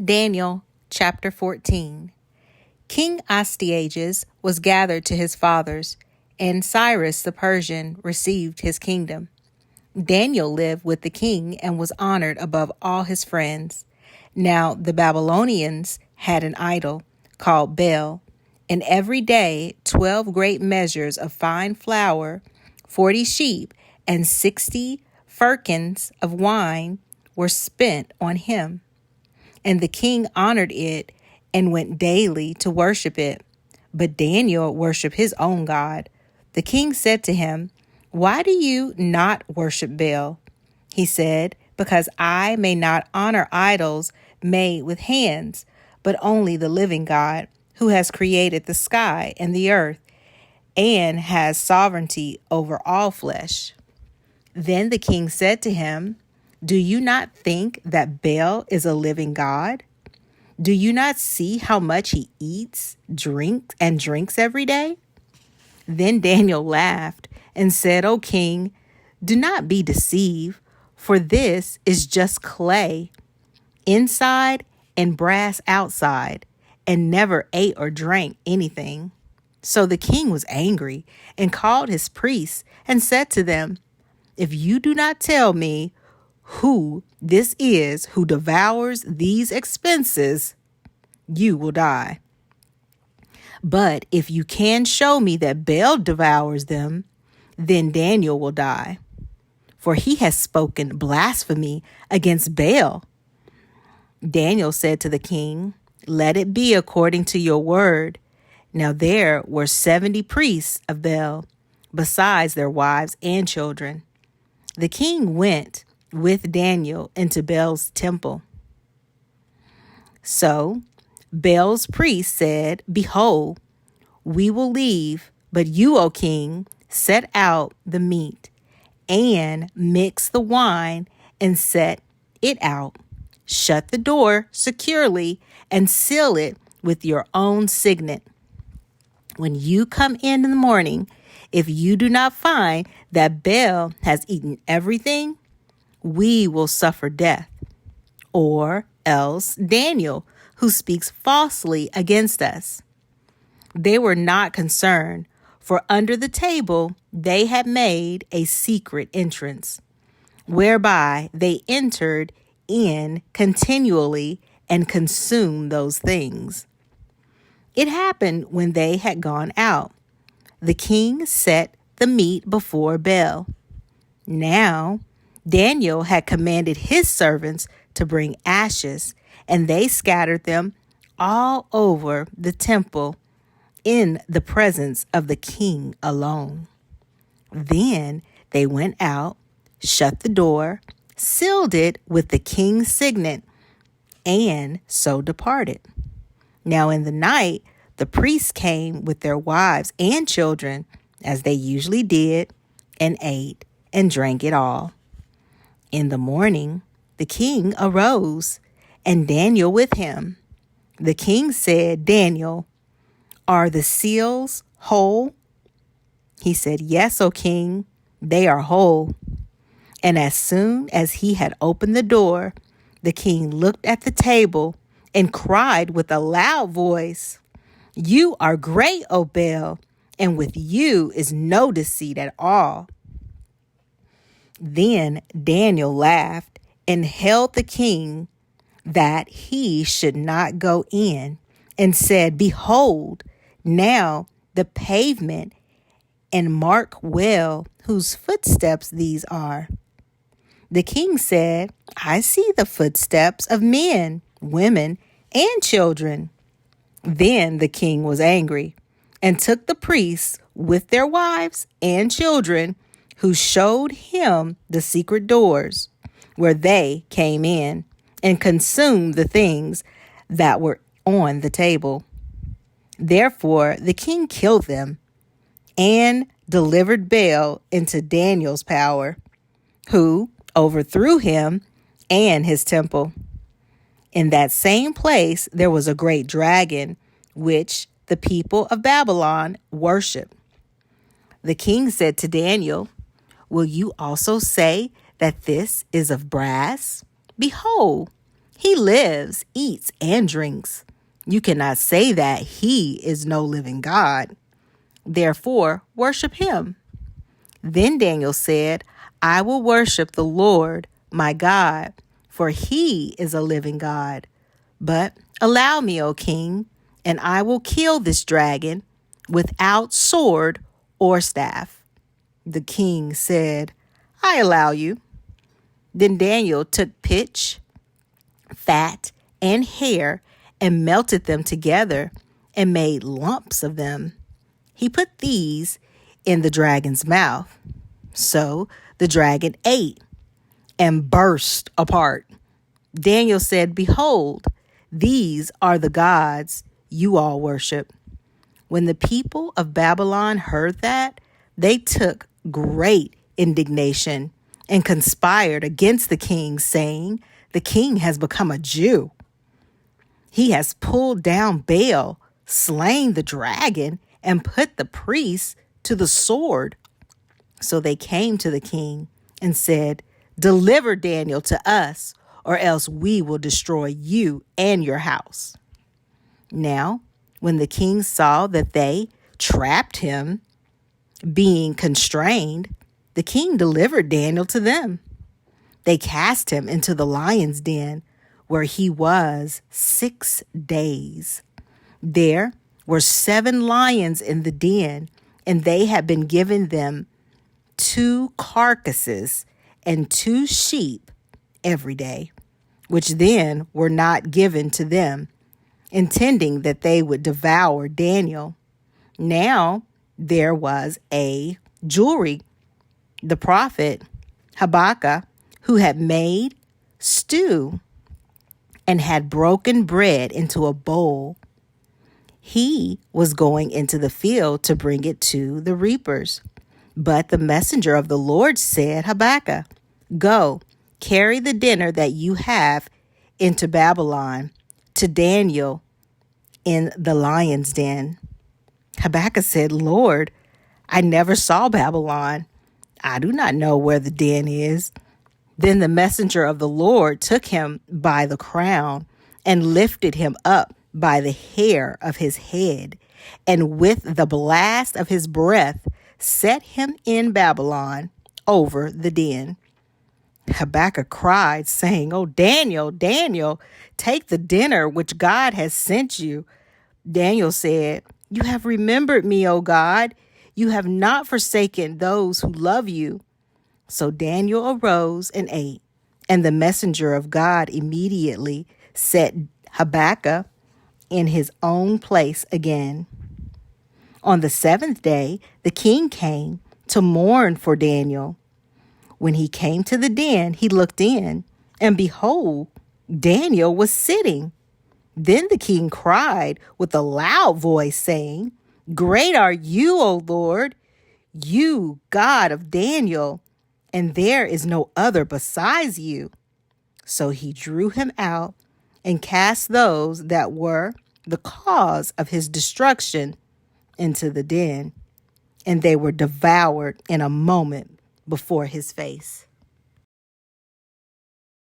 Daniel chapter 14. King Astyages was gathered to his fathers, and Cyrus the Persian received his kingdom. Daniel lived with the king and was honored above all his friends. Now the Babylonians had an idol called Baal, and every day 12 great measures of fine flour, 40 sheep, and 60 firkins of wine were spent on him. And the king honored it and went daily to worship it. But Daniel worshiped his own God. The king said to him, "Why do you not worship Baal?" He said, "Because I may not honor idols made with hands, but only the living God, who has created the sky and the earth, and has sovereignty over all flesh." Then the king said to him, "Do you not think that Baal is a living God? Do you not see how much he eats, drinks every day?" Then Daniel laughed and said, "O king, do not be deceived, for this is just clay inside and brass outside, and never ate or drank anything." So the king was angry and called his priests and said to them, "If you do not tell me who this is who devours these expenses, you will die. But if you can show me that Baal devours them, then Daniel will die. For he has spoken blasphemy against Baal." Daniel said to the king, "Let it be according to your word." Now there were 70 priests of Baal, besides their wives and children. The king went with Daniel into Baal's temple. So Baal's priests said, "Behold, we will leave, but you, O king, set out the meat and mix the wine and set it out. Shut the door securely and seal it with your own signet. When you come in the morning, if you do not find that Baal has eaten everything, we will suffer death. Or else Daniel, who speaks falsely against us." They were not concerned, for under the table they had made a secret entrance, whereby they entered in continually and consumed those things. It happened when they had gone out, the king set the meat before Baal. Now Daniel had commanded his servants to bring ashes, and they scattered them all over the temple in the presence of the king alone. Then they went out, shut the door, sealed it with the king's signet, and so departed. Now in the night, the priests came with their wives and children, as they usually did, and ate and drank it all. In the morning, the king arose, and Daniel with him. The king said, "Daniel, are the seals whole?" He said, "Yes, O king, they are whole." And as soon as he had opened the door, the king looked at the table and cried with a loud voice, "You are great, O Baal, and with you is no deceit at all." Then Daniel laughed and held the king that he should not go in, and said, "Behold, now the pavement, and mark well whose footsteps these are." The king said, "I see the footsteps of men, women, and children." Then the king was angry and took the priests with their wives and children, who showed him the secret doors where they came in, and consumed the things that were on the table. Therefore the king killed them and delivered Baal into Daniel's power, who overthrew him and his temple. In that same place there was a great dragon, which the people of Babylon worshiped. The king said to Daniel, "Will you also say that this is of brass? Behold, He lives, eats, and drinks. You cannot say that he is no living God. Therefore, worship him." Then Daniel said, "I will worship the Lord, my God, for he is a living God. But allow me, O king, and I will kill this dragon without sword or staff." The king said, "I allow you." Then Daniel took pitch, fat, and hair and melted them together and made lumps of them. He put these in the dragon's mouth. So the dragon ate and burst apart. Daniel said, "Behold, these are the gods you all worship." When the people of Babylon heard that, they took great indignation and conspired against the king, saying, "The king has become a Jew. He has pulled down Baal, slain the dragon, and put the priests to the sword." So they came to the king and said, "Deliver Daniel to us, or else we will destroy you and your house." Now, when the king saw that they trapped him, being constrained, the king delivered Daniel to them. They cast him into the lion's den, where he was 6 days. There were 7 lions in the den, and they had been given them 2 carcasses and 2 sheep every day, which then were not given to them, intending that they would devour Daniel. Now there was a jewelry, the prophet Habakkuk, who had made stew and had broken bread into a bowl. He was going into the field to bring it to the reapers. But the messenger of the Lord said, "Habakkuk, go, carry the dinner that you have into Babylon to Daniel in the lion's den." Habakkuk said, "Lord, I never saw Babylon. I do not know where the den is." Then the messenger of the Lord took him by the crown and lifted him up by the hair of his head, and with the blast of his breath set him in Babylon over the den. Habakkuk cried, saying, "O Daniel, Daniel, take the dinner which God has sent you." Daniel said, "You have remembered me, O God. You have not forsaken those who love you." So Daniel arose and ate, and the messenger of God immediately set Habakkuk in his own place again. On the 7th day, the king came to mourn for Daniel. When he came to the den, he looked in, and behold, Daniel was sitting. Then the king cried with a loud voice, saying, "Great are you, O Lord, you God of Daniel, and there is no other besides you." So he drew him out and cast those that were the cause of his destruction into the den, and they were devoured in a moment before his face.